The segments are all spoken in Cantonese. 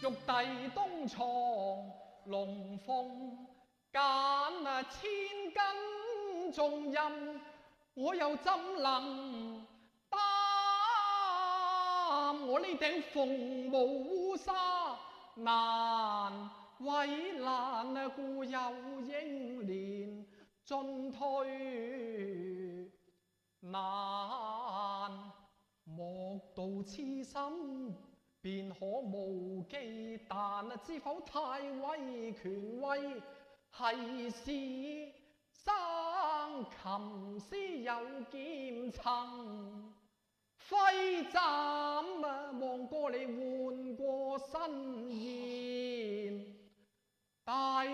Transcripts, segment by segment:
玉帝東床龍鳳揀千斤重任，我又怎能擔我呢頂鳳毛烏紗？難為難故有英蓮進退難，莫道痴心便可無忌憚，知否太尉權威係是生琴師有劍曾揮斬望過你換過身言大淚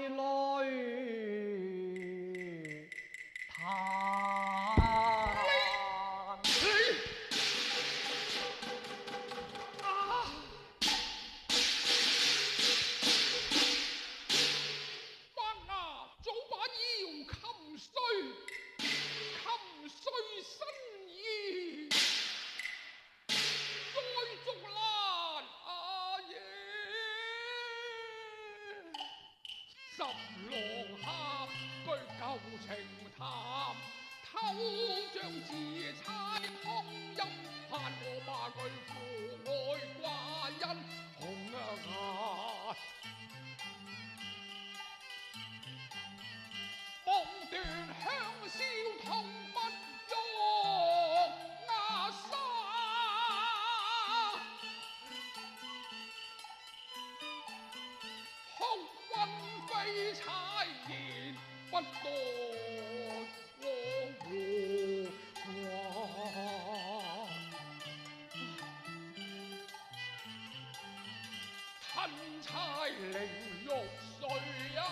嘆。十郎下句舊情談，偷將自差通音，盼我罵句父愛寡恩紅顏，夢斷香消痛不喐牙沙。非差言不多我吞差凌玉碎啊！